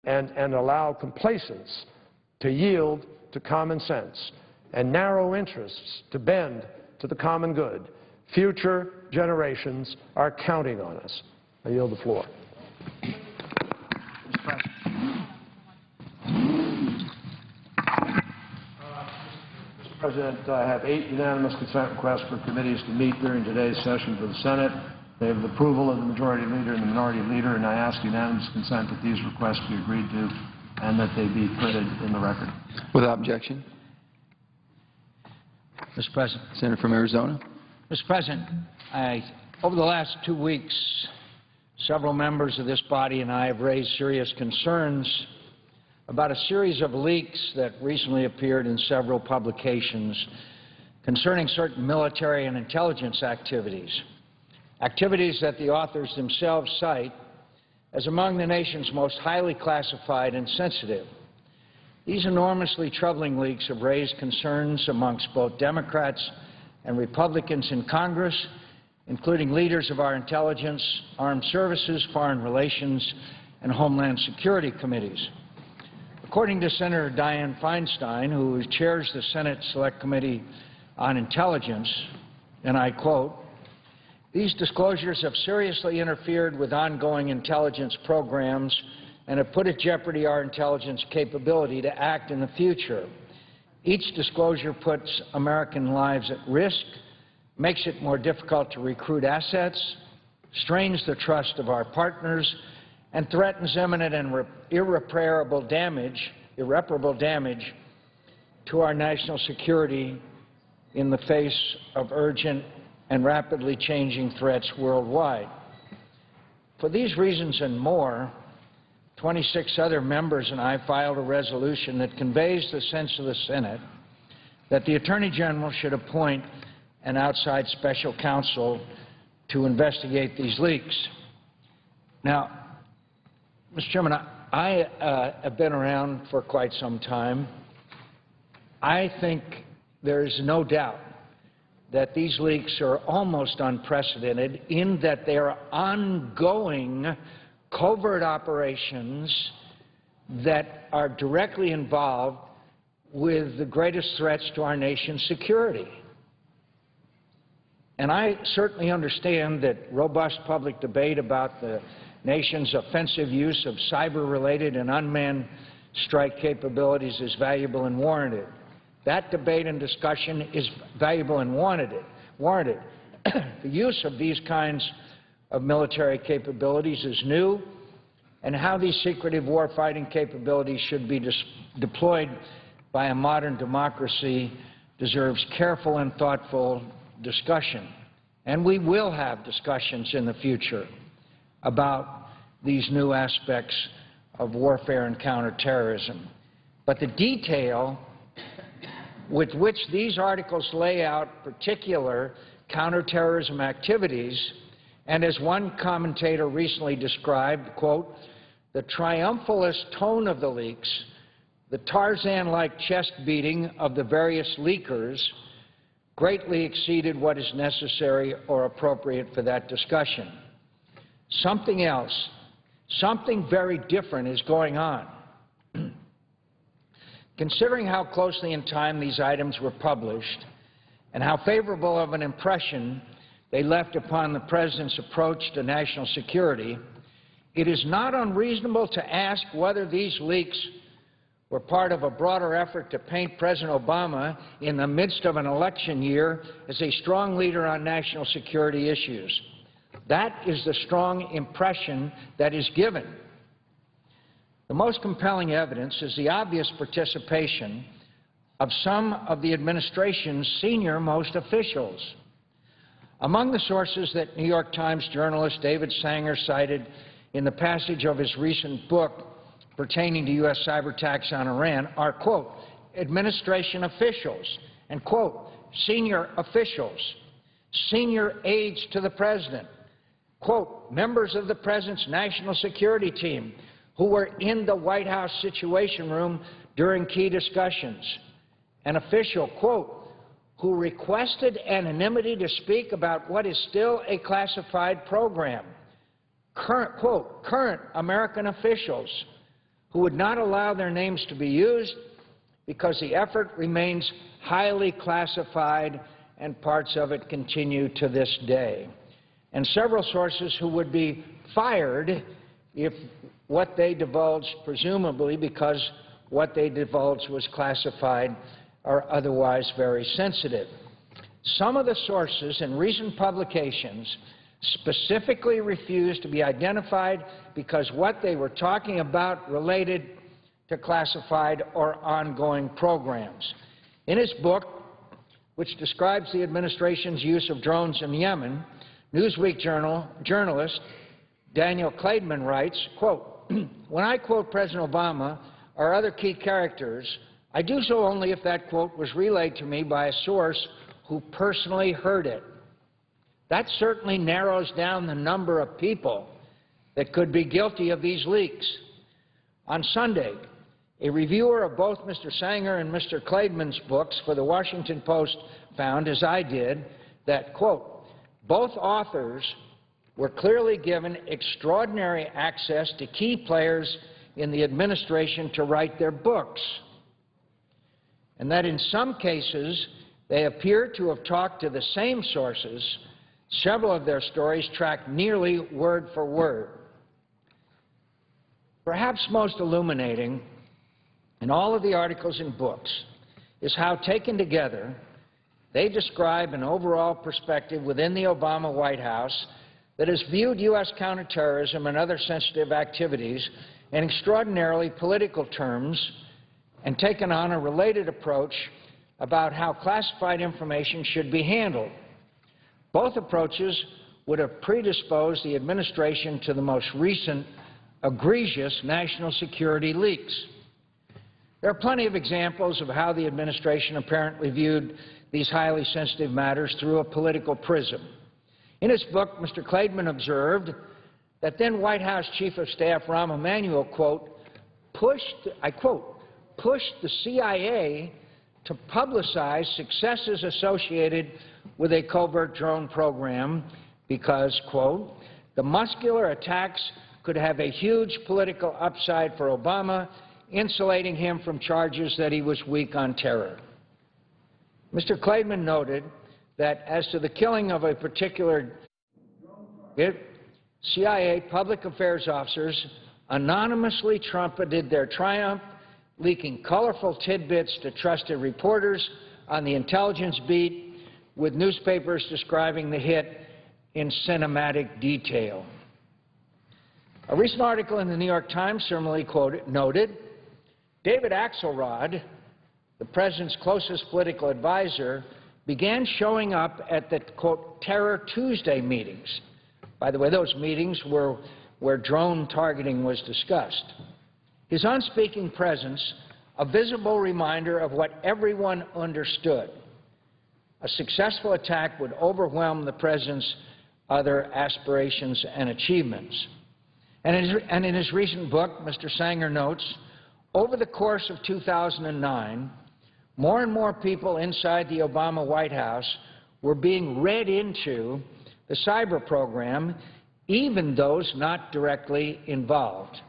and allow complacence to yield to common sense and narrow interests to bend to the common good, future generations are counting on us. I yield the floor. Mr. President, I have 8 unanimous consent requests for committees to meet during today's session for the Senate. They have the approval of the Majority Leader and the Minority Leader, and I ask unanimous consent that these requests be agreed to and that they be printed in the record. Without objection. Mr. President. Senator from Arizona. Mr. President, over the last 2 weeks, several members of this body and I have raised serious concerns about a series of leaks that recently appeared in several publications concerning certain military and intelligence activities that the authors themselves cite as among the nation's most highly classified and sensitive. These enormously troubling leaks have raised concerns amongst both Democrats and Republicans in Congress, including leaders of our Intelligence, Armed Services, Foreign Relations, and Homeland Security committees. According to Senator Dianne Feinstein, who chairs the Senate Select Committee on Intelligence, and I quote, "These disclosures have seriously interfered with ongoing intelligence programs and have put at jeopardy our intelligence capability to act in the future. Each disclosure puts American lives at risk, makes it more difficult to recruit assets, strains the trust of our partners, and threatens imminent and irreparable damage to our national security in the face of urgent and rapidly changing threats worldwide." For these reasons and more, 26 other members and I filed a resolution that conveys the sense of the Senate that the Attorney General should appoint an outside special counsel to investigate these leaks. Now, Mr. Chairman, I have been around for quite some time. I think there is no doubt that these leaks are almost unprecedented in that they are ongoing covert operations that are directly involved with the greatest threats to our nation's security. And I certainly understand that robust public debate about the nation's offensive use of cyber-related and unmanned strike capabilities is valuable and warranted. That debate and discussion is valuable and warranted. The use of these kinds of military capabilities is new, and how these secretive warfighting capabilities should be deployed by a modern democracy deserves careful and thoughtful discussion. And we will have discussions in the future about these new aspects of warfare and counterterrorism. But the detail with which these articles lay out particular counterterrorism activities, and as one commentator recently described, quote, "the triumphalist tone of the leaks, the Tarzan-like chest beating of the various leakers, greatly exceeded what is necessary or appropriate for that discussion." Something else, something very different is going on. Considering how closely in time these items were published and how favorable of an impression they left upon the President's approach to national security, it is not unreasonable to ask whether these leaks were part of a broader effort to paint President Obama in the midst of an election year as a strong leader on national security issues. That is the strong impression that is given. The most compelling evidence is the obvious participation of some of the administration's senior-most officials. Among the sources that New York Times journalist David Sanger cited in the passage of his recent book pertaining to U.S. cyber attacks on Iran are, quote, administration officials, and, quote, senior officials, senior aides to the President, quote, members of the President's national security team who were in the White House Situation Room during key discussions, an official, quote, who requested anonymity to speak about what is still a classified program, current, quote, current American officials who would not allow their names to be used because the effort remains highly classified and parts of it continue to this day, and several sources who would be fired if what they divulged, presumably because what they divulged was classified or otherwise very sensitive. Some of the sources in recent publications specifically refused to be identified because what they were talking about related to classified or ongoing programs. In his book, which describes the administration's use of drones in Yemen, Newsweek journalist Daniel Klaidman writes, quote, "When I quote President Obama or other key characters, I do so only if that quote was relayed to me by a source who personally heard it. That certainly narrows down the number of people that could be guilty of these leaks." On Sunday, a reviewer of both Mr. Sanger and Mr. Klaidman's books for the Washington Post found, as I did, that, quote, "both authors were clearly given extraordinary access to key players in the administration to write their books, and that in some cases they appear to have talked to the same sources. Several of their stories track nearly word for word." Perhaps most illuminating in all of the articles and books is how, taken together, they describe an overall perspective within the Obama White House that has viewed U.S. counterterrorism and other sensitive activities in extraordinarily political terms and taken on a related approach about how classified information should be handled. Both approaches would have predisposed the administration to the most recent egregious national security leaks. There are plenty of examples of how the administration apparently viewed these highly sensitive matters through a political prism. In his book, Mr. Klaidman observed that then White House Chief of Staff Rahm Emanuel, quote, I quote, pushed the CIA to publicize successes associated with a covert drone program because, quote, the muscular attacks could have a huge political upside for Obama, insulating him from charges that he was weak on terror. Mr. Klaidman noted that as to the killing of a particular CIA public affairs officers anonymously trumpeted their triumph, leaking colorful tidbits to trusted reporters on the intelligence beat, with newspapers describing the hit in cinematic detail. A recent article in the New York Times similarly noted David Axelrod, the president's closest political advisor, began showing up at the, quote, Terror Tuesday meetings. By the way, those meetings were where drone targeting was discussed. His unspeaking presence, a visible reminder of what everyone understood. A successful attack would overwhelm the president's other aspirations and achievements. And in his recent book, Mr. Sanger notes, over the course of 2009, more and more people inside the Obama White House were being read into the cyber program, even those not directly involved.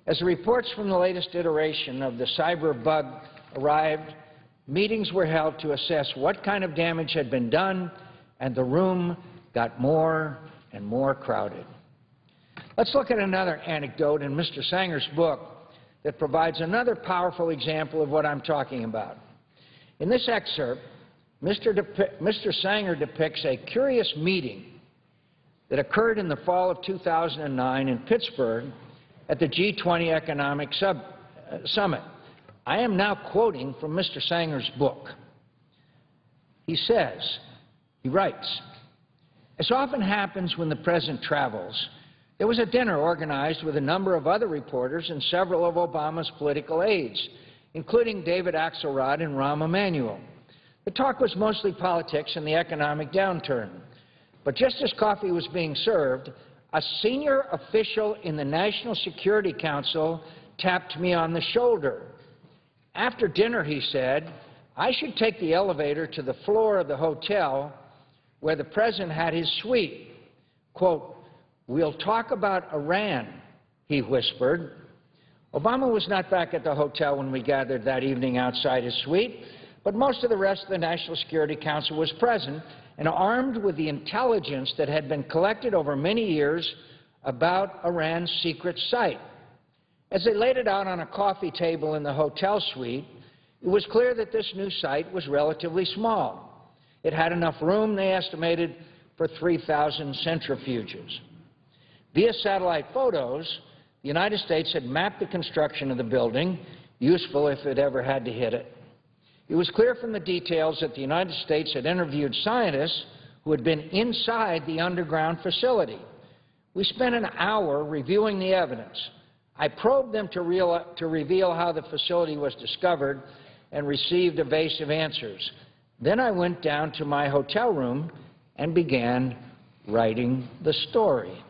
As the reports from the latest iteration of the cyber bug arrived, meetings were held to assess what kind of damage had been done, and the room got more and more crowded. Let's look at another anecdote in Mr. Sanger's book that provides another powerful example of what I'm talking about. In this excerpt, Mr. Sanger depicts a curious meeting that occurred in the fall of 2009 in Pittsburgh at the G20 Economic Summit. I am now quoting from Mr. Sanger's book. He says, he writes, as often happens when the president travels, there was a dinner organized with a number of other reporters and several of Obama's political aides, including David Axelrod and Rahm Emanuel. The talk was mostly politics and the economic downturn. But just as coffee was being served, a senior official in the National Security Council tapped me on the shoulder. After dinner, he said, I should take the elevator to the floor of the hotel where the president had his suite. Quote, we'll talk about Iran, he whispered. Obama was not back at the hotel when we gathered that evening outside his suite, but most of the rest of the National Security Council was present and armed with the intelligence that had been collected over many years about Iran's secret site. As they laid it out on a coffee table in the hotel suite, it was clear that this new site was relatively small. It had enough room, they estimated, for 3,000 centrifuges. Via satellite photos, the United States had mapped the construction of the building, useful if it ever had to hit it. It was clear from the details that the United States had interviewed scientists who had been inside the underground facility. We spent an hour reviewing the evidence. I probed them to reveal how the facility was discovered and received evasive answers. Then I went down to my hotel room and began writing the story.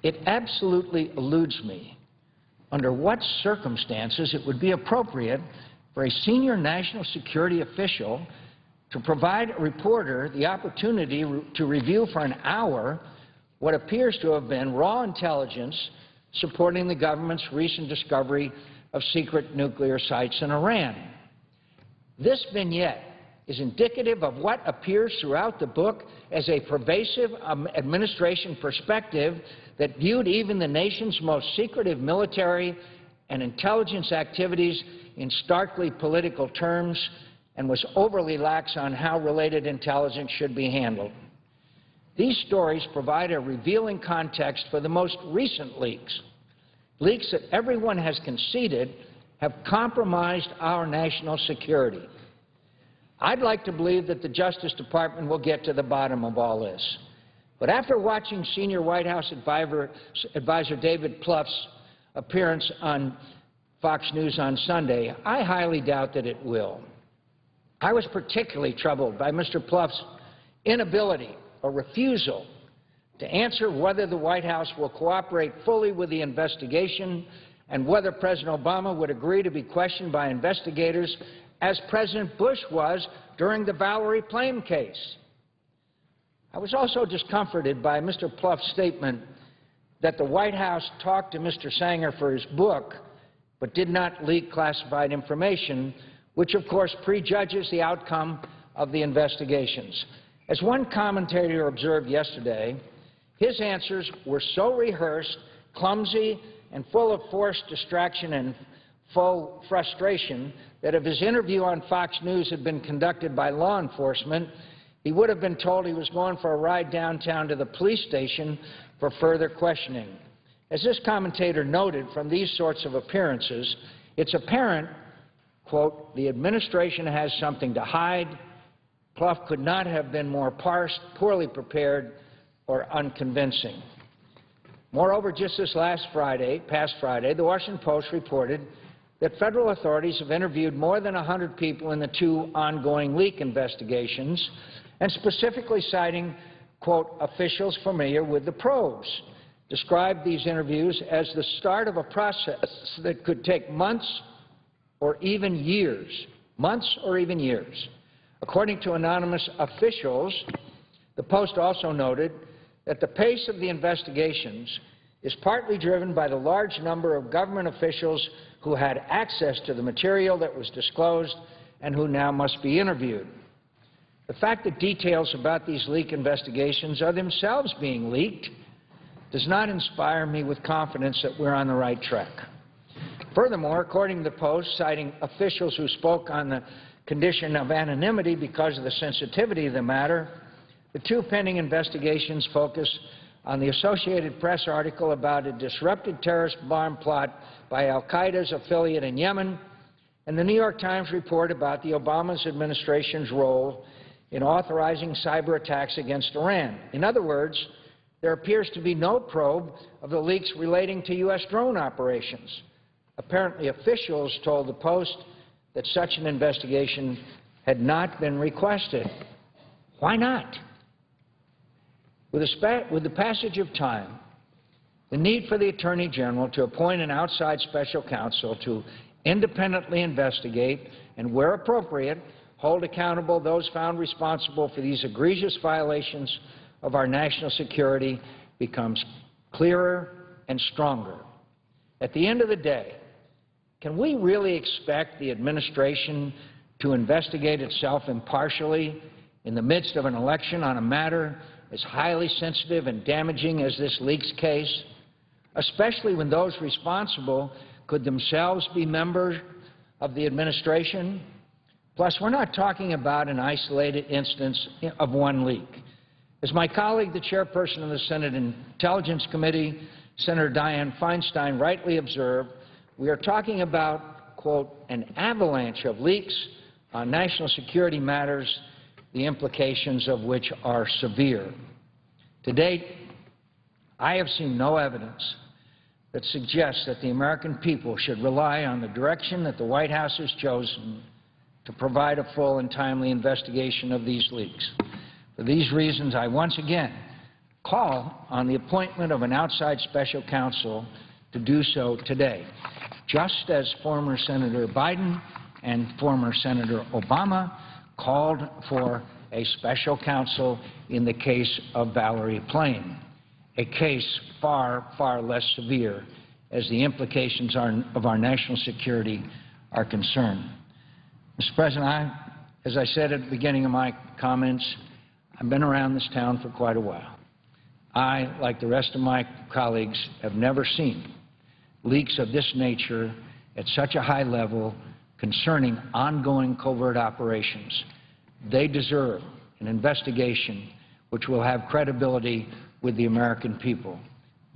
It absolutely eludes me under what circumstances it would be appropriate for a senior national security official to provide a reporter the opportunity to review for an hour what appears to have been raw intelligence supporting the government's recent discovery of secret nuclear sites in Iran. This vignette is indicative of what appears throughout the book as a pervasive administration perspective that viewed even the nation's most secretive military and intelligence activities in starkly political terms and was overly lax on how related intelligence should be handled. These stories provide a revealing context for the most recent leaks, leaks that everyone has conceded have compromised our national security. I'd like to believe that the Justice Department will get to the bottom of all this. But after watching senior White House advisor David Plouffe's appearance on Fox News on Sunday, I highly doubt that it will. I was particularly troubled by Mr. Plouffe's inability or refusal to answer whether the White House will cooperate fully with the investigation and whether President Obama would agree to be questioned by investigators as President Bush was during the Valerie Plame case. I was also discomforted by Mr. Plouffe's statement that the White House talked to Mr. Sanger for his book but did not leak classified information, which of course prejudges the outcome of the investigations. As one commentator observed yesterday, his answers were so rehearsed, clumsy, and full of forced distraction and full frustration that if his interview on Fox News had been conducted by law enforcement, he would have been told he was going for a ride downtown to the police station for further questioning. As this commentator noted from these sorts of appearances, it's apparent, quote, the administration has something to hide. Plouffe could not have been more parsed, poorly prepared, or unconvincing. Moreover, just this past Friday, the Washington Post reported that federal authorities have interviewed more than 100 people in the two ongoing leak investigations, and specifically citing, quote, officials familiar with the probes, described these interviews as the start of a process that could take months or even years. According to anonymous officials, the Post also noted that the pace of the investigations is partly driven by the large number of government officials who had access to the material that was disclosed and who now must be interviewed. The fact that details about these leak investigations are themselves being leaked does not inspire me with confidence that we're on the right track. Furthermore, according to the Post, citing officials who spoke on the condition of anonymity because of the sensitivity of the matter, the two pending investigations focus on the Associated Press article about a disrupted terrorist bomb plot by al-Qaeda's affiliate in Yemen and the New York Times report about the Obama administration's role in authorizing cyber attacks against Iran. In other words, there appears to be no probe of the leaks relating to U.S. drone operations. Apparently, officials told the Post that such an investigation had not been requested. Why not? With the passage of time, the need for the Attorney General to appoint an outside special counsel to independently investigate and, where appropriate, hold accountable those found responsible for these egregious violations of our national security becomes clearer and stronger. At the end of the day, can we really expect the administration to investigate itself impartially in the midst of an election on a matter as highly sensitive and damaging as this leaks case, especially when those responsible could themselves be members of the administration? Plus, we're not talking about an isolated instance of one leak. As my colleague, the chairperson of the Senate Intelligence Committee, Senator Dianne Feinstein, rightly observed, we are talking about, quote, an avalanche of leaks on national security matters, the implications of which are severe. To date, I have seen no evidence that suggests that the American people should rely on the direction that the White House has chosen to provide a full and timely investigation of these leaks. For these reasons, I once again call on the appointment of an outside special counsel to do so today, just as former Senator Biden and former Senator Obama called for a special counsel in the case of Valerie Plame, a case far, far less severe as the implications of our national security are concerned. Mr. President, as I said at the beginning of my comments, I've been around this town for quite a while. I, like the rest of my colleagues, have never seen leaks of this nature at such a high level concerning ongoing covert operations. They deserve an investigation which will have credibility with the American people.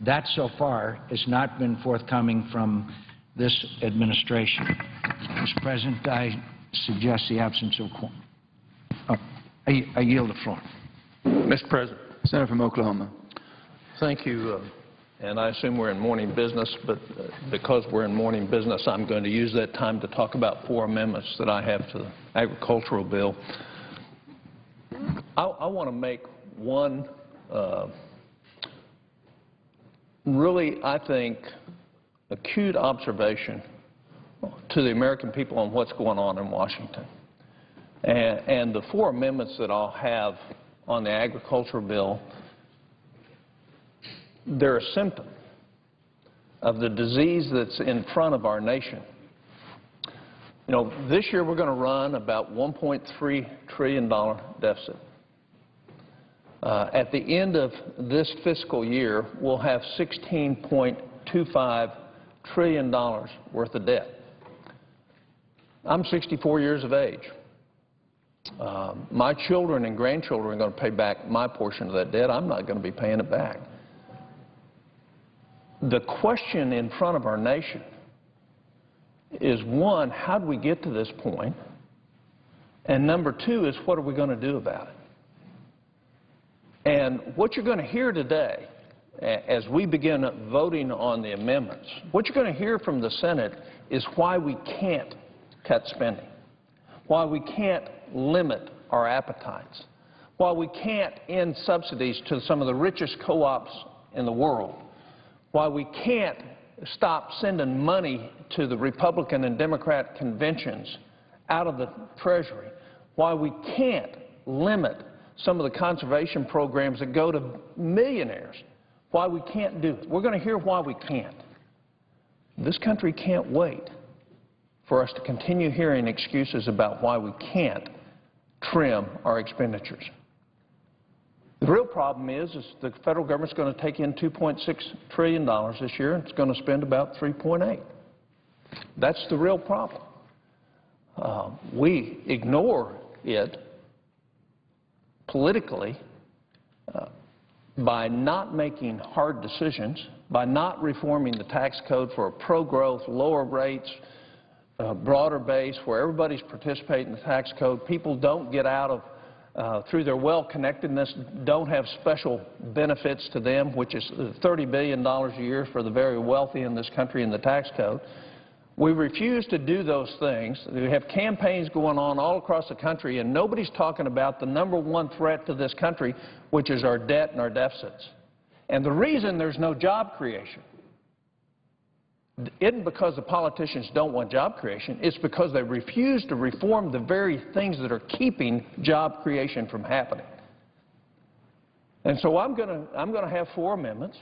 That, so far, has not been forthcoming from this administration. Mr. President, I suggest the absence of quorum. I yield the floor. Mr. President. Senator from Oklahoma. Thank you. And I assume we're in morning business, but because we're in morning business, I'm going to use that time to talk about 4 amendments that I have to the agricultural bill. I want to make one really, I think, acute observation to the American people on what's going on in Washington. And the 4 amendments that I'll have on the agricultural bill, they're a symptom of the disease that's in front of our nation. You know, this year we're going to run about $1.3 trillion deficit. At the end of this fiscal year, we'll have $16.25 trillion worth of debt. I'm 64 years of age. My children and grandchildren are going to pay back my portion of that debt. I'm not going to be paying it back. The question in front of our nation is, one, how do we get to this point? And number 2 is, what are we going to do about it? And what you're going to hear today, as we begin voting on the amendments, what you're going to hear from the Senate is why we can't cut spending, why we can't limit our appetites, why we can't end subsidies to some of the richest co-ops in the world, why we can't stop sending money to the Republican and Democrat conventions out of the Treasury, why we can't limit some of the conservation programs that go to millionaires, why we can't do it. We're going to hear why we can't. This country can't wait for us to continue hearing excuses about why we can't trim our expenditures. The real problem is the federal government's going to take in $2.6 trillion this year, and it's going to spend about $3.8. That's the real problem. We ignore it politically by not making hard decisions, by not reforming the tax code for a pro-growth, lower rates, broader base where everybody's participating in the tax code. People don't get out of, through their well-connectedness, don't have special benefits to them, which is $30 billion a year for the very wealthy in this country in the tax code. We refuse to do those things. We have campaigns going on all across the country, and nobody's talking about the number 1 threat to this country, which is our debt and our deficits. And the reason there's no job creation isn't because the politicians don't want job creation. It's because they refuse to reform the very things that are keeping job creation from happening. And so I'm going to have 4 amendments.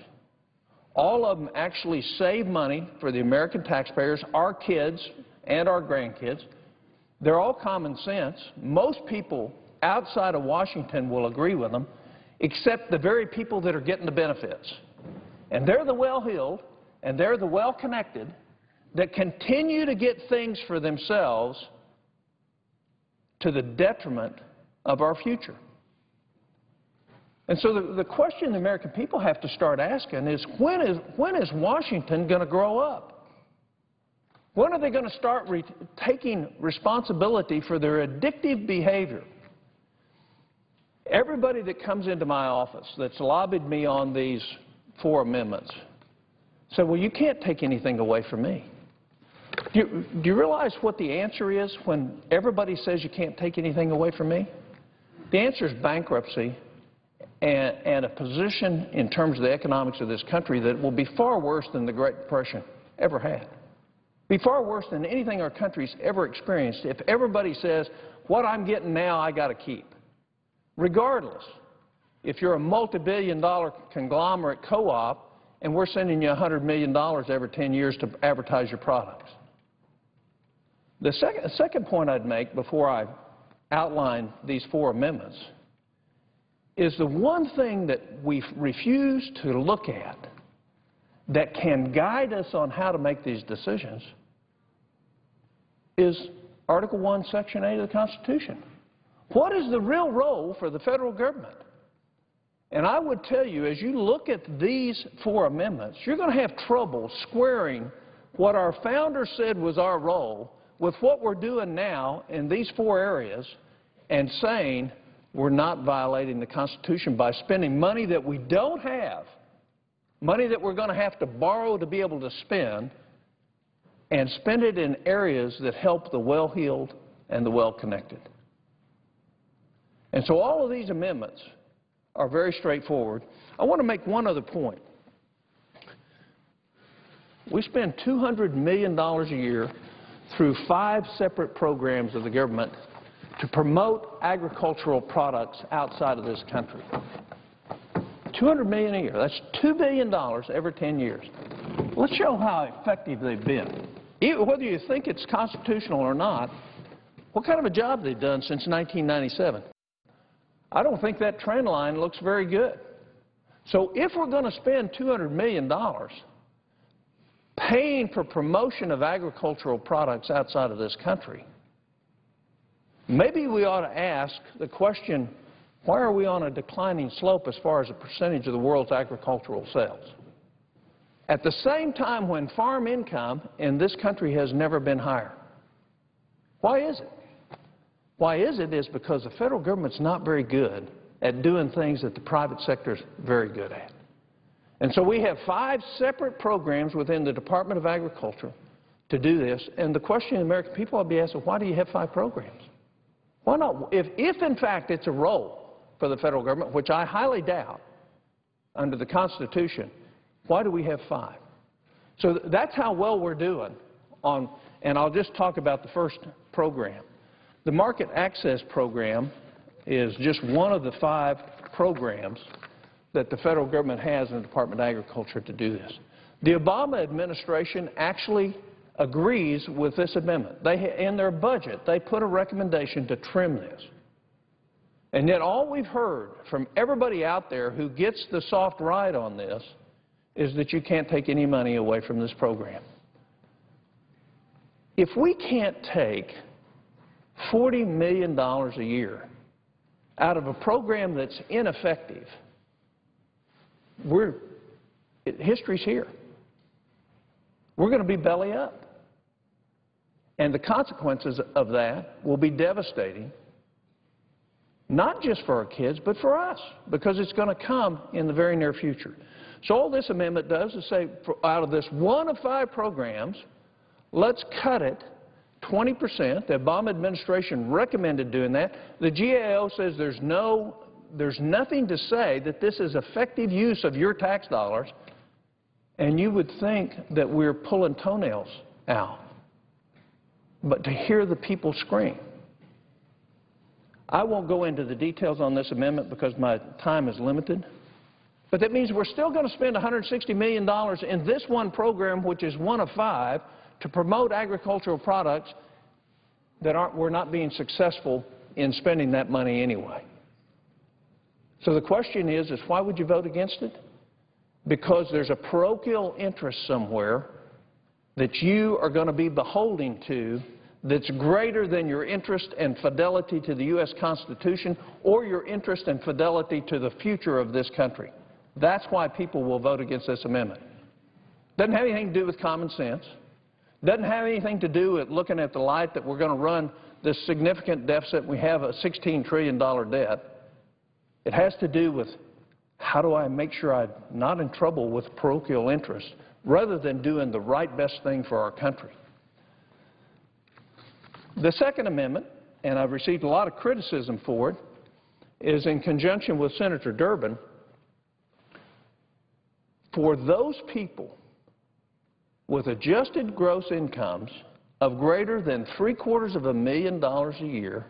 All of them actually save money for the American taxpayers, our kids, and our grandkids. They're all common sense. Most people outside of Washington will agree with them, except the very people that are getting the benefits. And they're the well-heeled, and they're the well-connected that continue to get things for themselves to the detriment of our future. And so the question the American people have to start asking is, when is Washington going to grow up? When are they going to start taking responsibility for their addictive behavior? Everybody that comes into my office that's lobbied me on these 4 amendments said, well, you can't take anything away from me. Do you realize what the answer is when everybody says you can't take anything away from me? The answer is bankruptcy and a position in terms of the economics of this country that will be far worse than the Great Depression ever had. Be far worse than anything our country's ever experienced if everybody says, what I'm getting now I got to keep. Regardless, if you're a multi-billion-dollar conglomerate co-op and we're sending you $100 million every 10 years to advertise your products. The second point I'd make before I outline these 4 amendments is the one thing that we refuse to look at that can guide us on how to make these decisions is Article 1, Section 8 of the Constitution. What is the real role for the federal government? And I would tell you, as you look at these 4 amendments, you're going to have trouble squaring what our founders said was our role with what we're doing now in these 4 areas and saying we're not violating the Constitution by spending money that we don't have, money that we're going to have to borrow to be able to spend, and spend it in areas that help the well-heeled and the well-connected. And so all of these amendments are very straightforward. I want to make one other point. We spend $200 million a year through 5 separate programs of the government to promote agricultural products outside of this country. $200 million a year. That's $2 billion every 10 years. Let's show how effective they've been. Whether you think it's constitutional or not, what kind of a job they've done since 1997? I don't think that trend line looks very good. So if we're going to spend $200 million paying for promotion of agricultural products outside of this country, maybe we ought to ask the question, why are we on a declining slope as far as a percentage of the world's agricultural sales? At the same time when farm income in this country has never been higher. Why is it? Why is it? Is because the federal government's not very good at doing things that the private sector is very good at. And so we have 5 separate programs within the Department of Agriculture to do this. And the question the American people will be asking, why do you have 5 programs? Why not? If in fact it's a role for the federal government, which I highly doubt under the Constitution, why do we have 5? So that's how well we're doing on, and I'll just talk about the first program. The Market Access Program is just one of the 5 programs that the federal government has in the Department of Agriculture to do this. The Obama administration actually agrees with this amendment. In their budget, they put a recommendation to trim this. And yet all we've heard from everybody out there who gets the soft ride on this is that you can't take any money away from this program. If we can't take $40 million a year out of a program that's ineffective, history's here. We're going to be belly up. And the consequences of that will be devastating, not just for our kids, but for us, because it's going to come in the very near future. So all this amendment does is say, out of this one of 5 programs, let's cut it 20%. The Obama administration recommended doing that. The GAO says there's nothing to say that this is effective use of your tax dollars, and you would think that we're pulling toenails out. But to hear the people scream. I won't go into the details on this amendment because my time is limited, But that means we're still going to spend $160 million in this one program, which is one of 5, to promote agricultural products that we're not being successful in spending that money anyway. So the question is why would you vote against it? Because there's a parochial interest somewhere that you are going to be beholden to that's greater than your interest and fidelity to the U.S. Constitution or your interest and fidelity to the future of this country. That's why people will vote against this amendment. Doesn't have anything to do with common sense. Doesn't have anything to do with looking at the light that we're going to run this significant deficit. We have a $16 trillion debt. It has to do with how do I make sure I'm not in trouble with parochial interests rather than doing the right best thing for our country. The second amendment, and I've received a lot of criticism for it, is in conjunction with Senator Durbin. For those people with adjusted gross incomes of greater than $750,000 a year,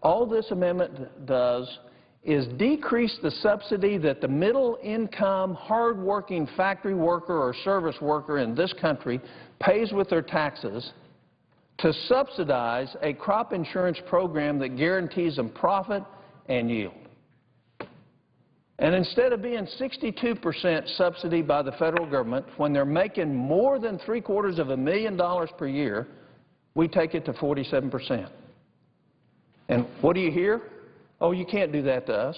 all this amendment does is decrease the subsidy that the middle-income, hard-working factory worker or service worker in this country pays with their taxes to subsidize a crop insurance program that guarantees them profit and yield. And instead of being 62% subsidy by the federal government when they're making more than $750,000 per year, we take it to 47%. And what do you hear? Oh, you can't do that to us.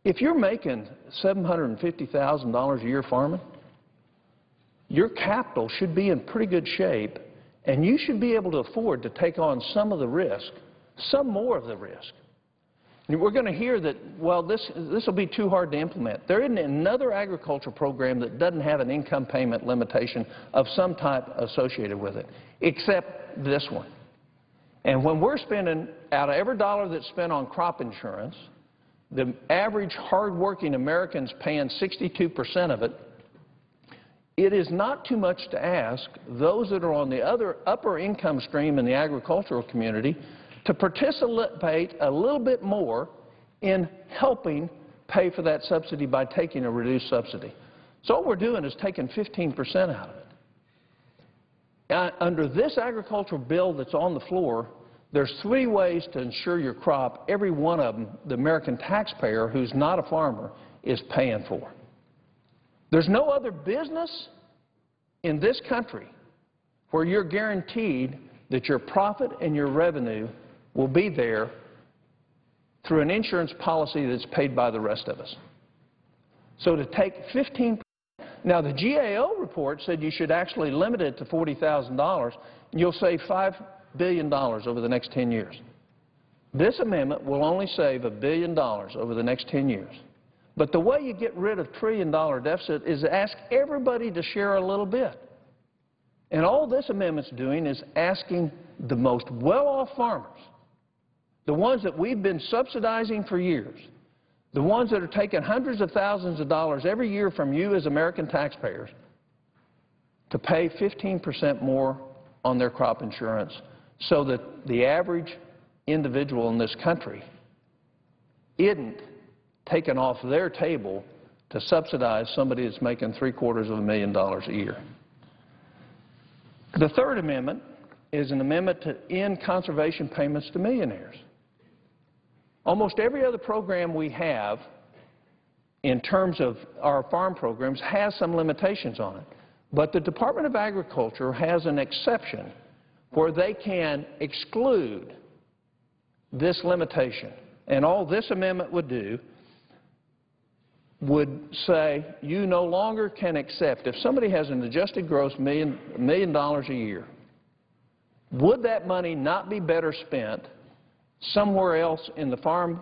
If you're making $750,000 a year farming, your capital should be in pretty good shape, and you should be able to afford to take on some of the risk, some more of the risk. And we're going to hear that, well, this will be too hard to implement. There isn't another agriculture program that doesn't have an income payment limitation of some type associated with it, except this one. And when we're spending, out of every dollar that's spent on crop insurance, the average hardworking American's paying 62% of it. It is not too much to ask those that are on the other upper income stream in the agricultural community to participate a little bit more in helping pay for that subsidy by taking a reduced subsidy. So all we're doing is taking 15% out of it. Under this agricultural bill that's on the floor, there's 3 ways to insure your crop. Every one of them, the American taxpayer who's not a farmer is paying for. There's no other business in this country where you're guaranteed that your profit and your revenue will be there through an insurance policy that's paid by the rest of us. So to take 15%, now the GAO report said you should actually limit it to $40,000, and you'll save $5 billion over the next 10 years. This amendment will only save $1 billion over the next 10 years. But the way you get rid of $1 trillion deficit is to ask everybody to share a little bit. And all this amendment's doing is asking the most well-off farmers, the ones that we've been subsidizing for years, the ones that are taking hundreds of thousands of dollars every year from you as American taxpayers, to pay 15% more on their crop insurance so that the average individual in this country isn't taken off their table to subsidize somebody that's making $750,000 a year. The third amendment is an amendment to end conservation payments to millionaires. Almost every other program we have in terms of our farm programs has some limitations on it. But the Department of Agriculture has an exception where they can exclude this limitation. And all this amendment would do would say you no longer can accept, if somebody has an adjusted gross $1 million a year, would that money not be better spent somewhere else in the farm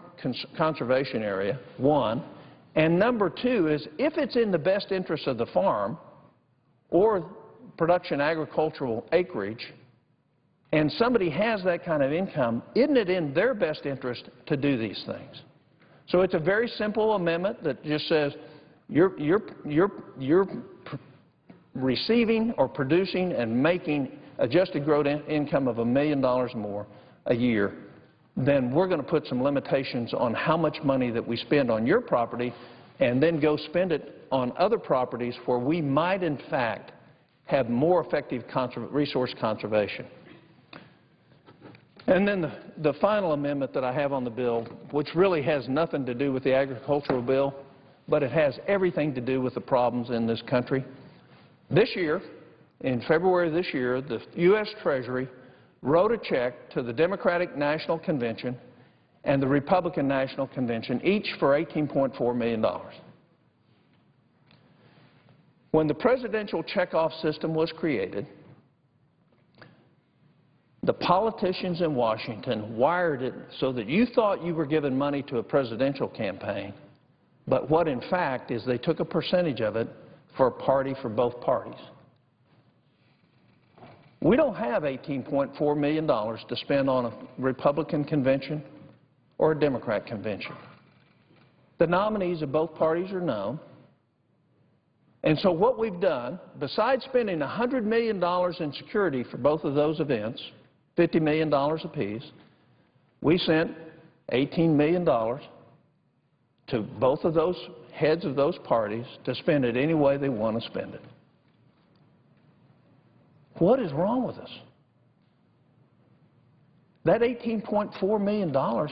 conservation area, one, and number two is if it's in the best interest of the farm or production agricultural acreage, and somebody has that kind of income, isn't it in their best interest to do these things? So it's a very simple amendment that just says you're receiving or producing and making adjusted gross income of $1 million more a year. then we're going to put some limitations on how much money that we spend on your property and then go spend it on other properties where we might, in fact, have more effective resource conservation. And then the final amendment that I have on the bill, which really has nothing to do with the agricultural bill, but it has everything to do with the problems in this country. This year, in February of this year, the U.S. Treasury wrote a check to the Democratic National Convention and the Republican National Convention, each for $18.4 million. When the presidential checkoff system was created, the politicians in Washington wired it so that you thought you were giving money to a presidential campaign, but what in fact is they took a percentage of it for a party for both parties. We don't have $18.4 million to spend on a Republican convention or a Democrat convention. The nominees of both parties are known. And so what we've done, besides spending $100 million in security for both of those events, $50 million apiece, we sent $18 million to both of those heads of those parties to spend it any way they want to spend it. What is wrong with us? That $18.4 million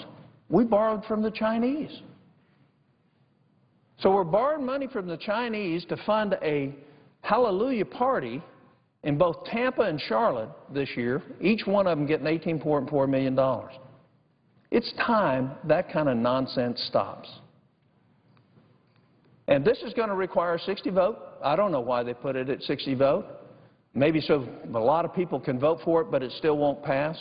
we borrowed from the Chinese. So we're borrowing money from the Chinese to fund a hallelujah party in both Tampa and Charlotte this year, each one of them getting $18.4 million. It's time that kind of nonsense stops. And this is going to require a 60 vote. I don't know why they put it at 60 vote. Maybe so a lot of people can vote for it, but it still won't pass.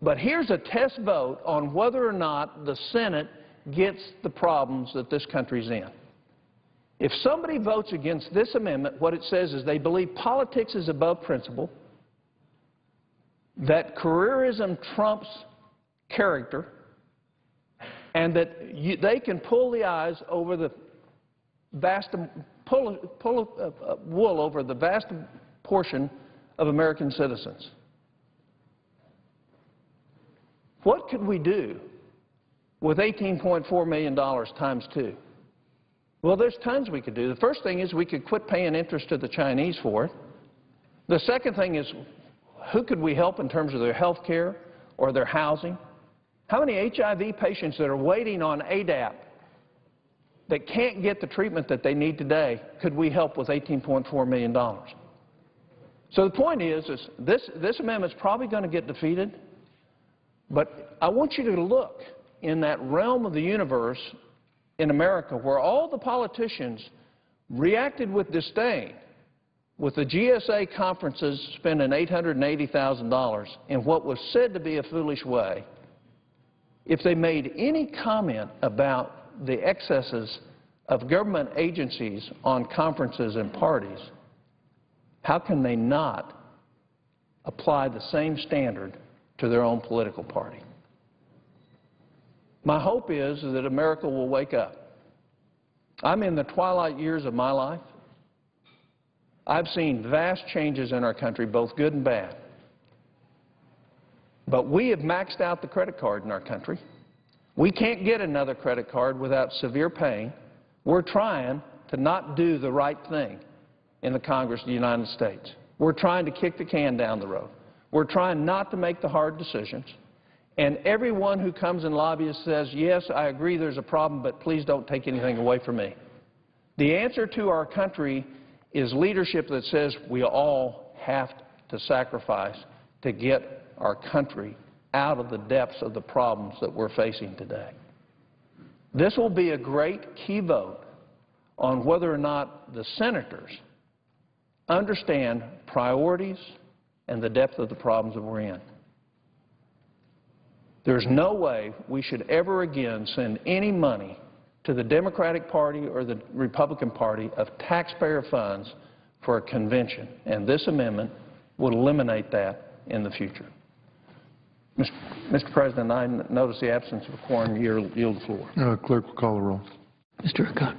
But here's a test vote on whether or not the Senate gets the problems that this country's in. If somebody votes against this amendment, what it says is they believe politics is above principle, that careerism trumps character, and that they can pull the eyes over the vast, pull wool over the vast portion of American citizens. What could we do with $18.4 million times 2? Well, there's tons we could do. The first thing is we could quit paying interest to the Chinese for it. The second thing is, who could we help in terms of their health care or their housing? How many HIV patients that are waiting on ADAP that can't get the treatment that they need today could we help with $18.4 million? So the point is this amendment's probably going to get defeated, but I want you to look in that realm of the universe in America where all the politicians reacted with disdain with the GSA conferences spending $880,000 in what was said to be a foolish way. If they made any comment about the excesses of government agencies on conferences and parties, how can they not apply the same standard to their own political party? My hope is that America will wake up. I'm in the twilight years of my life. I've seen vast changes in our country, both good and bad. But we have maxed out the credit card in our country. We can't get another credit card without severe pain. We're trying to not do the right thing in the Congress of the United States. We're trying to kick the can down the road. We're trying not to make the hard decisions. And everyone who comes and lobbies says, yes, I agree there's a problem, but please don't take anything away from me. The answer to our country is leadership that says we all have to sacrifice to get our country out of the depths of the problems that we're facing today. This will be a great key vote on whether or not the senators understand priorities and the depth of the problems that we're in. There's no way we should ever again send any money to the Democratic Party or the Republican Party of taxpayer funds for a convention, and this amendment would eliminate that in the future. Mr. President, I notice the absence of a quorum. Yield the floor. Clerk will call the roll. Mr. Acock.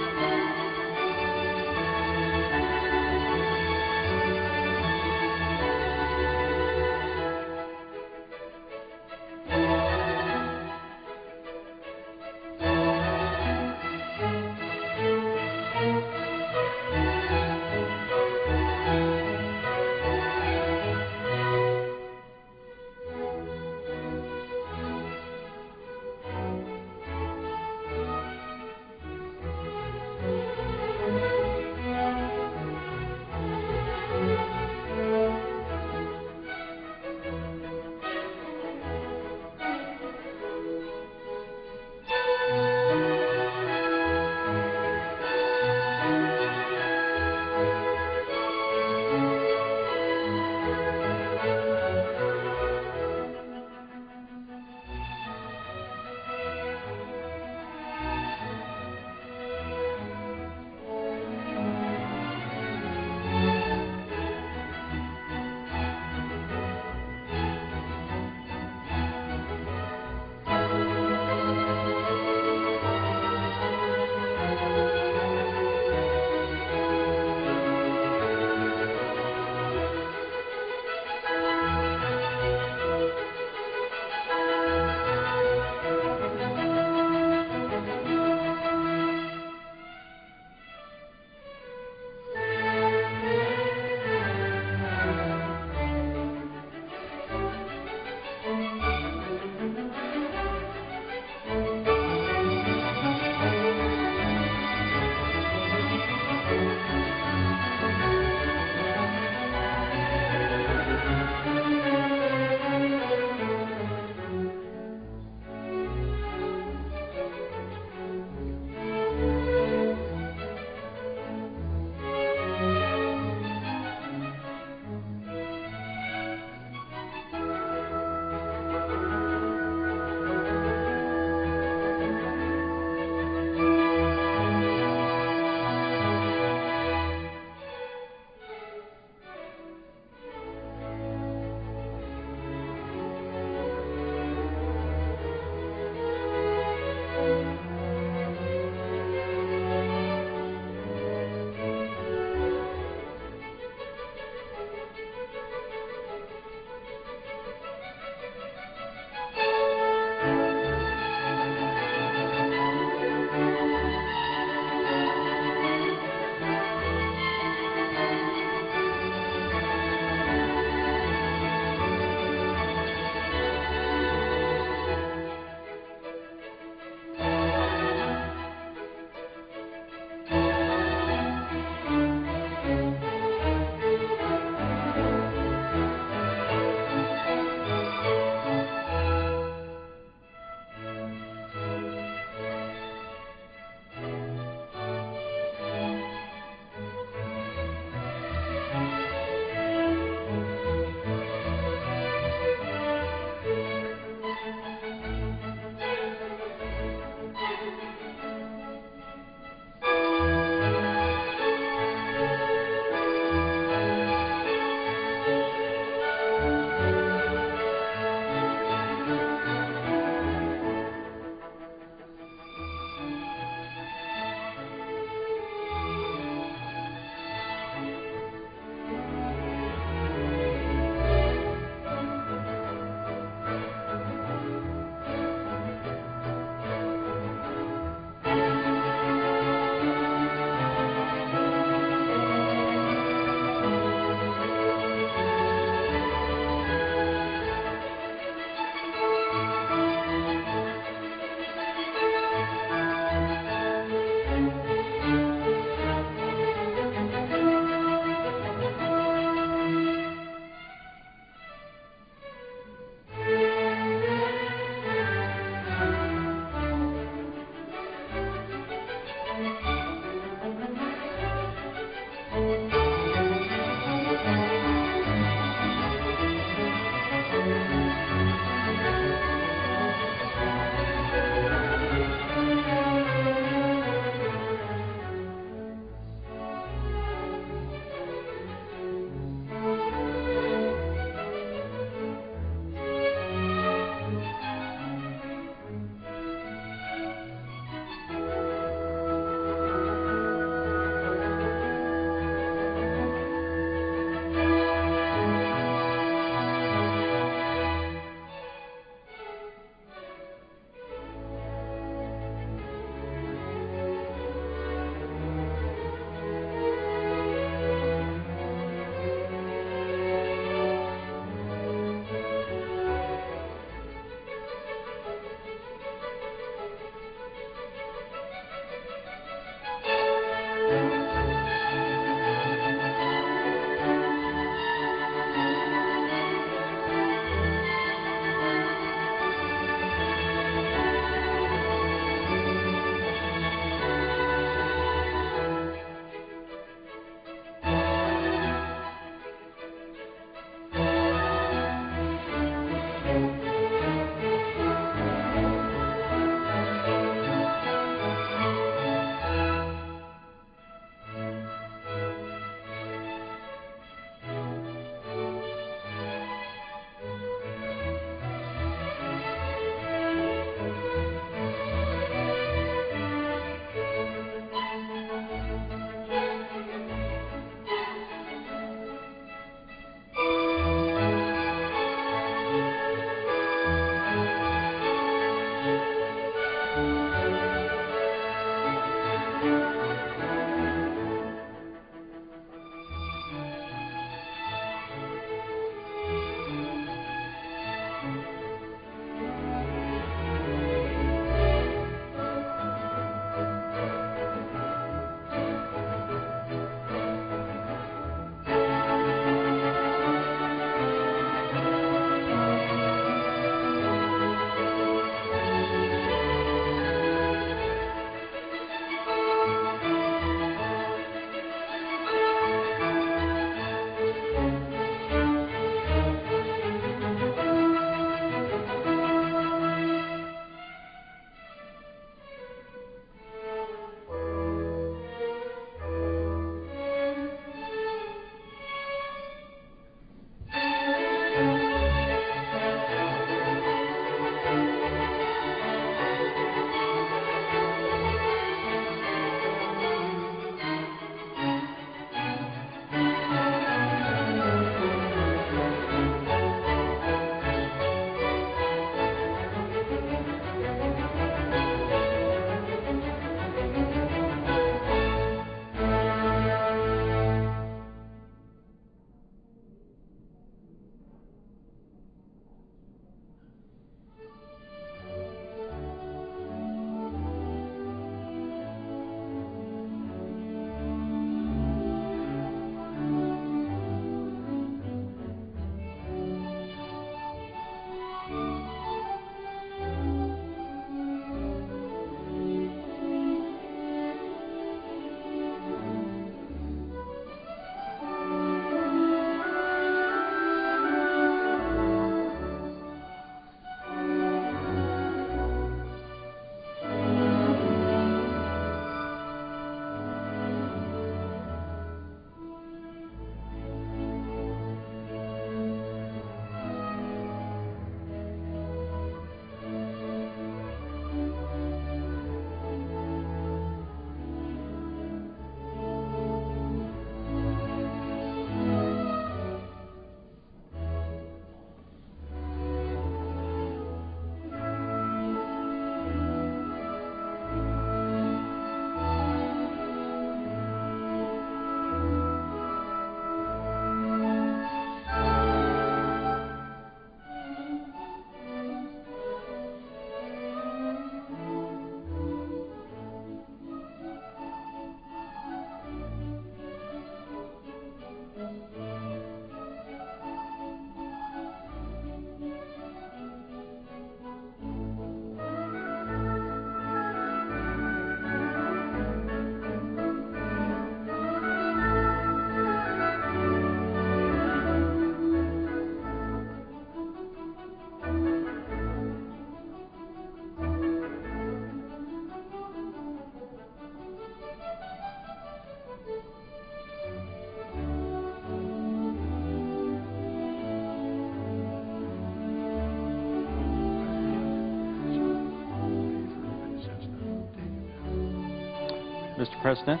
Mr. President.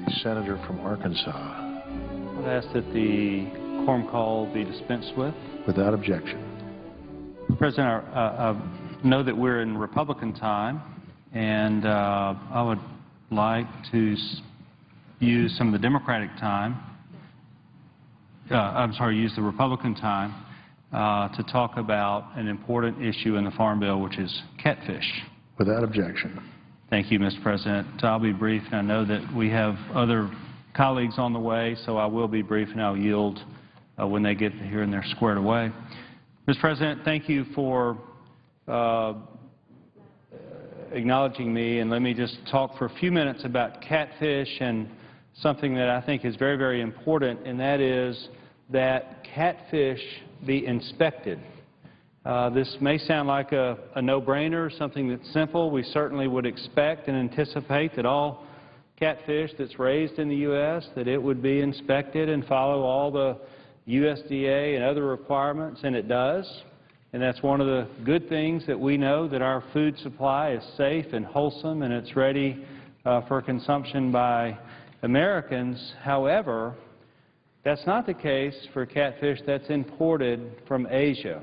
The senator from Arkansas. I would ask that the quorum call be dispensed with. Without objection. President, I know that we're in Republican time, and I would like to use some of the Democratic time, use the Republican time to talk about an important issue in the Farm Bill, which is catfish. Without objection. Thank you, Mr. President. I'll be brief, and I know that we have other colleagues on the way, so I will be brief, and I'll yield when they get here and they're squared away. Mr. President, thank you for acknowledging me, and let me just talk for a few minutes about catfish and something that I think is very, very important, and that is that catfish be inspected. This may sound like a no-brainer, something that's simple. We certainly would expect and anticipate that all catfish that's raised in the U.S., that it would be inspected and follow all the USDA and other requirements, and it does. And that's one of the good things, that we know that our food supply is safe and wholesome and it's ready for consumption by Americans. However, that's not the case for catfish that's imported from Asia.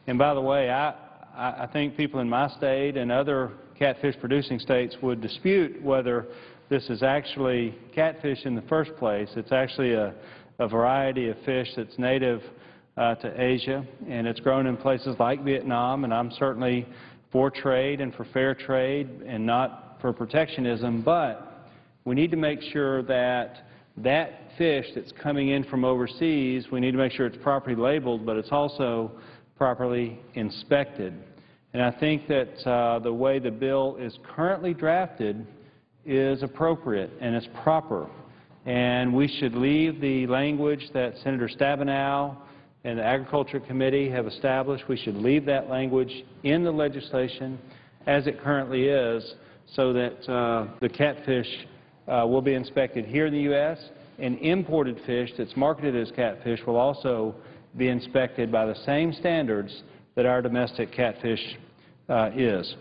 And by the way, I think people in my state and other catfish-producing states would dispute whether this is actually catfish in the first place. It's actually a variety of fish that's native to Asia, and it's grown in places like Vietnam, and I'm certainly for trade and for fair trade and not for protectionism, but we need to make sure that that fish that's coming in from overseas, we need to make sure it's properly labeled, but it's also properly inspected. And I think that the way the bill is currently drafted is appropriate and it's proper. And we should leave the language that Senator Stabenow and the Agriculture Committee have established. We should leave that language in the legislation as it currently is, so that the catfish will be inspected here in the U.S., and imported fish that's marketed as catfish will also be inspected by the same standards that our domestic catfish is.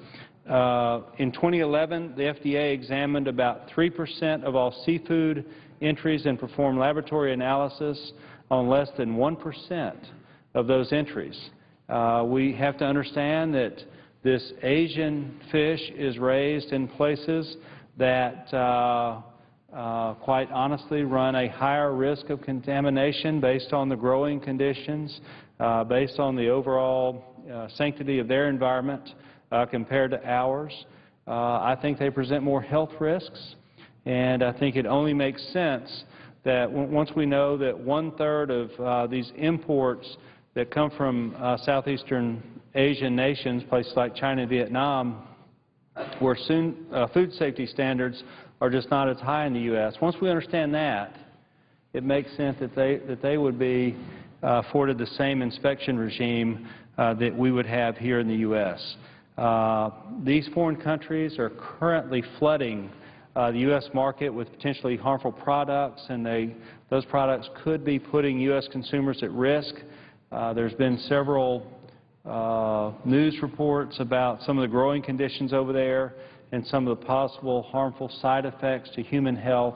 In 2011, the FDA examined about 3% of all seafood entries and performed laboratory analysis on less than 1% of those entries. We have to understand that this Asian fish is raised in places that quite honestly run a higher risk of contamination based on the growing conditions, based on the overall sanctity of their environment compared to ours. I think they present more health risks, and I think it only makes sense that once we know that 1/3 of these imports that come from Southeastern Asian nations, places like China and Vietnam, where food safety standards are just not as high in the U.S. Once we understand that, it makes sense that they would be afforded the same inspection regime that we would have here in the U.S. These foreign countries are currently flooding the U.S. market with potentially harmful products, and those products could be putting U.S. consumers at risk. There's been several news reports about some of the growing conditions over there and some of the possible harmful side effects to human health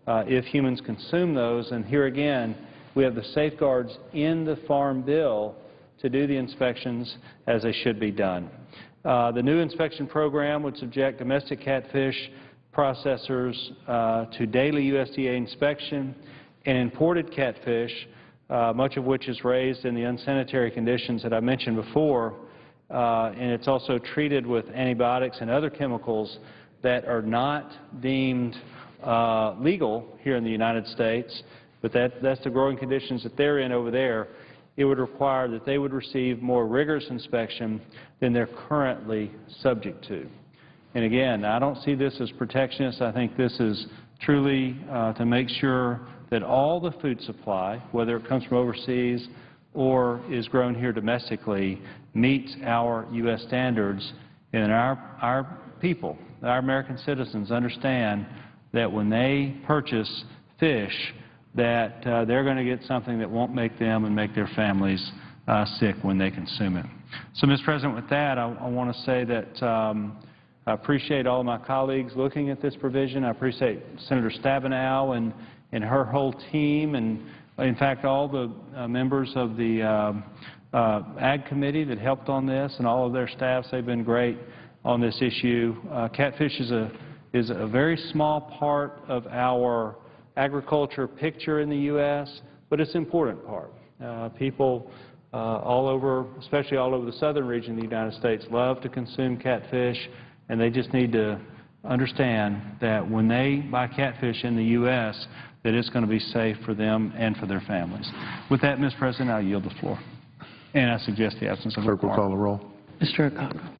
if humans consume those. And here again, we have the safeguards in the Farm Bill to do the inspections as they should be done. The new inspection program would subject domestic catfish processors to daily USDA inspection, and imported catfish, much of which is raised in the unsanitary conditions that I mentioned before, and it's also treated with antibiotics and other chemicals that are not deemed legal here in the United States, but that's the growing conditions that they're in over there. It would require that they would receive more rigorous inspection than they're currently subject to. And again, I don't see this as protectionist. I think this is truly to make sure that all the food supply, whether it comes from overseas or is grown here domestically, meets our U.S. standards, and our people, our American citizens, understand that when they purchase fish, that they're going to get something that won't make them and make their families sick when they consume it. So, Mr. President, with that, I want to say that I appreciate all of my colleagues looking at this provision. I appreciate Senator Stabenow and her whole team, and in fact all the members of the Ag Committee that helped on this and all of their staffs. They've been great on this issue. Catfish is a very small part of our agriculture picture in the U.S., but it's an important part. People all over, especially all over the southern region of the United States, love to consume catfish, and they just need to understand that when they buy catfish in the U.S., that it's going to be safe for them and for their families. With that, Mr. President, I'll yield the floor. And I suggest the absence of a Clerk will call quorum. the roll. Mr. O'Connor.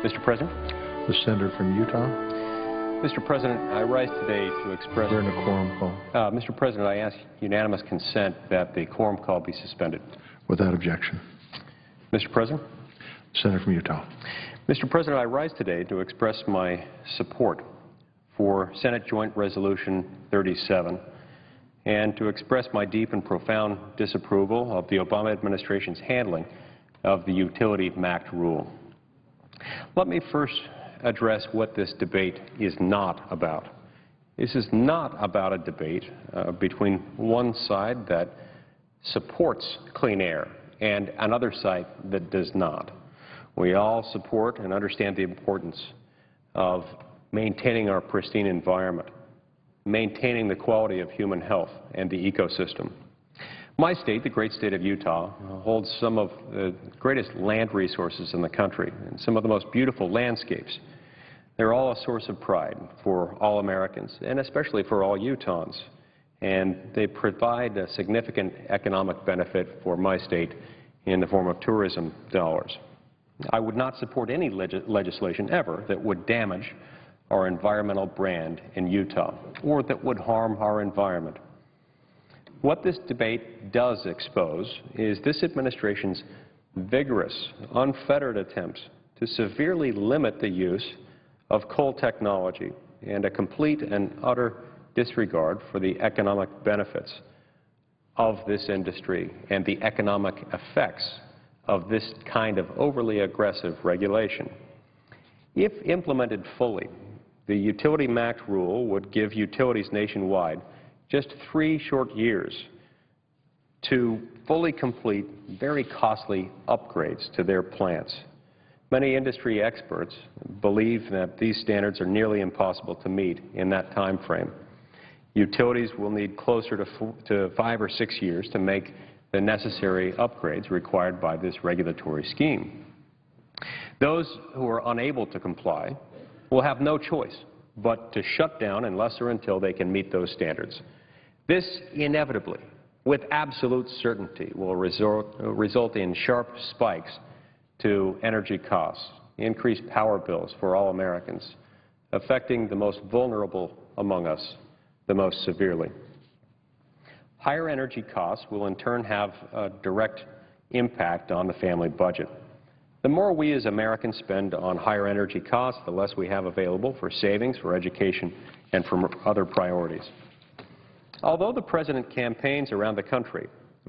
Mr. President? The senator from Utah. Mr. President, I rise today to express... During a quorum call. Mr. President, I ask unanimous consent that the quorum call be suspended. Without objection. Mr. President? Senator from Utah. Mr. President, I rise today to express my support for Senate Joint Resolution 37 and to express my deep and profound disapproval of the Obama administration's handling of the Utility MACT rule. Let me first address what this debate is not about. This is not about a debate between one side that supports clean air and another side that does not. We all support and understand the importance of maintaining our pristine environment, maintaining the quality of human health and the ecosystem. My state, the great state of Utah, holds some of the greatest land resources in the country and some of the most beautiful landscapes. They're all a source of pride for all Americans and especially for all Utahns. And they provide a significant economic benefit for my state in the form of tourism dollars. I would not support any legislation ever that would damage our environmental brand in Utah or that would harm our environment. What this debate does expose is this administration's vigorous, unfettered attempts to severely limit the use of coal technology and a complete and utter disregard for the economic benefits of this industry and the economic effects of this kind of overly aggressive regulation. If implemented fully, the Utility MACT rule would give utilities nationwide just 3 short years to fully complete very costly upgrades to their plants. Many industry experts believe that these standards are nearly impossible to meet in that time frame. Utilities will need closer to 5 or 6 years to make the necessary upgrades required by this regulatory scheme. Those who are unable to comply will have no choice but to shut down unless or until they can meet those standards. This inevitably, with absolute certainty, will result in sharp spikes to energy costs, increased power bills for all Americans, affecting the most vulnerable among us the most severely. Higher energy costs will in turn have a direct impact on the family budget. The more we as Americans spend on higher energy costs, the less we have available for savings, for education, and for other priorities. Although the President campaigns around the country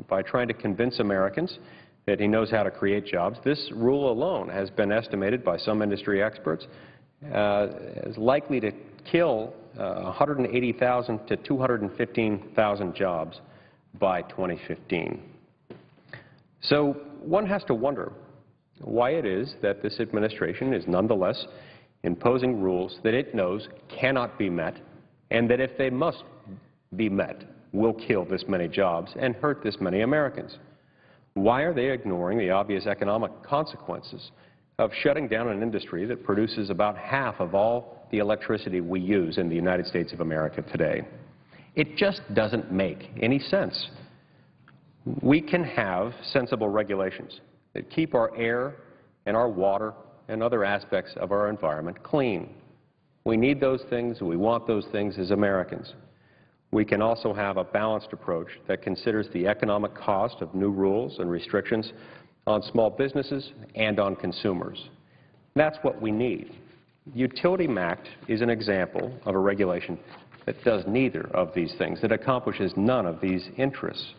by trying to convince Americans that he knows how to create jobs, this rule alone has been estimated by some industry experts as likely to kill 180,000 to 215,000 jobs by 2015. So one has to wonder why it is that this administration is nonetheless imposing rules that it knows cannot be met and that if they must be met will kill this many jobs and hurt this many Americans. Why are they ignoring the obvious economic consequences of shutting down an industry that produces about half of all the electricity we use in the United States of America today. It just doesn't make any sense. We can have sensible regulations that keep our air and our water and other aspects of our environment clean. We need those things, we want those things as Americans. We can also have a balanced approach that considers the economic cost of new rules and restrictions on small businesses and on consumers. That's what we need. Utility MACT is an example of a regulation that does neither of these things, that accomplishes none of these interests.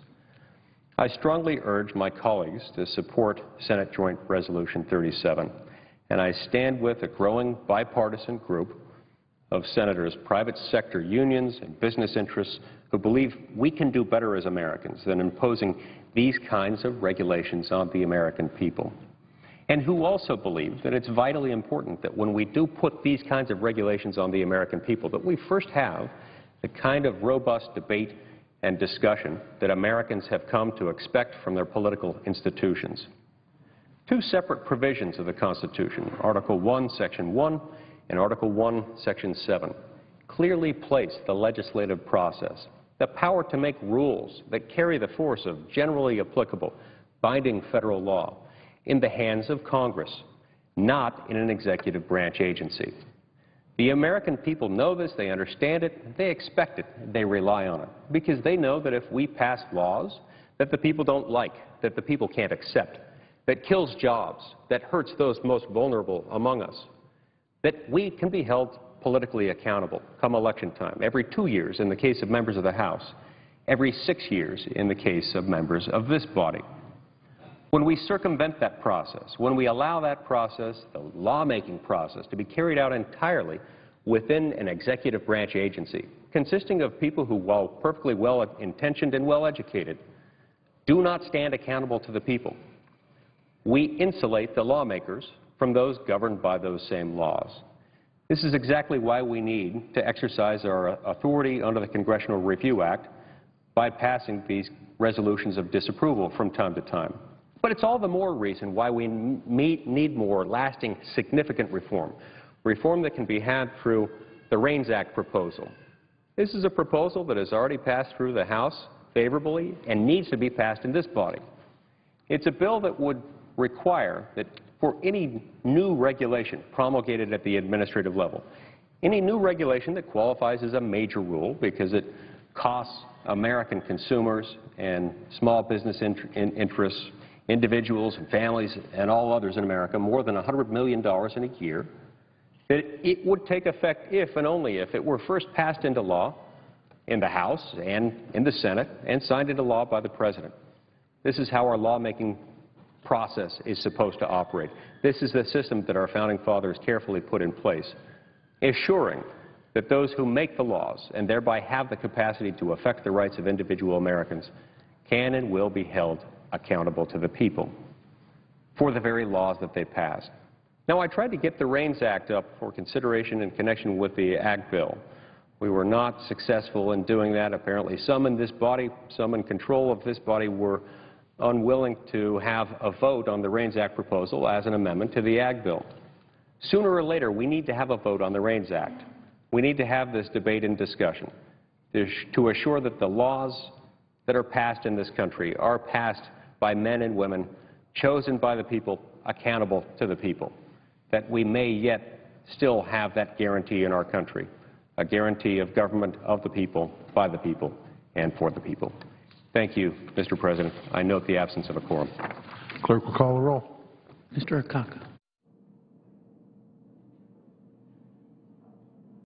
I strongly urge my colleagues to support Senate Joint Resolution 37, and I stand with a growing bipartisan group of senators, private sector unions, and business interests who believe we can do better as Americans than imposing these kinds of regulations on the American people, and who also believe that it's vitally important that when we do put these kinds of regulations on the American people, that we first have the kind of robust debate and discussion that Americans have come to expect from their political institutions. Two separate provisions of the Constitution, Article 1, Section 1, and Article 1, Section 7, clearly place the legislative process, the power to make rules that carry the force of generally applicable, binding federal law, in the hands of Congress, not in an executive branch agency. The American people know this, they understand it, they expect it, they rely on it, because they know that if we pass laws that the people don't like, that the people can't accept, that kills jobs, that hurts those most vulnerable among us, that we can be held politically accountable come election time, every 2 years in the case of members of the House, every 6 years in the case of members of this body. When we circumvent that process, when we allow that process, the lawmaking process, to be carried out entirely within an executive branch agency, consisting of people who, while perfectly well-intentioned and well-educated, do not stand accountable to the people, we insulate the lawmakers from those governed by those same laws. This is exactly why we need to exercise our authority under the Congressional Review Act by passing these resolutions of disapproval from time to time. But it's all the more reason why we need more lasting, significant reform, reform that can be had through the REINS Act proposal. This is a proposal that has already passed through the House favorably and needs to be passed in this body. It's a bill that would require that for any new regulation promulgated at the administrative level, any new regulation that qualifies as a major rule because it costs American consumers and small business interests, individuals and families and all others in America more than $100 million in a year, that it would take effect if and only if it were first passed into law in the House and in the Senate and signed into law by the President. This is how our lawmaking process is supposed to operate. This is the system that our founding fathers carefully put in place, ensuring that those who make the laws and thereby have the capacity to affect the rights of individual Americans can and will be held accountable to the people for the very laws that they pass. Now, I tried to get the REINS Act up for consideration in connection with the Ag bill. We were not successful in doing that. Apparently, some in this body, some in control of this body, were unwilling to have a vote on the REINS Act proposal as an amendment to the Ag bill. Sooner or later, we need to have a vote on the REINS Act. We need to have this debate and discussion to assure that the laws that are passed in this country are passed by men and women chosen by the people, accountable to the people, that we may yet still have that guarantee in our country, a guarantee of government of the people, by the people, and for the people. Thank you, Mr. President. I note the absence of a quorum. Clerk will call the roll. Mr. Akaka.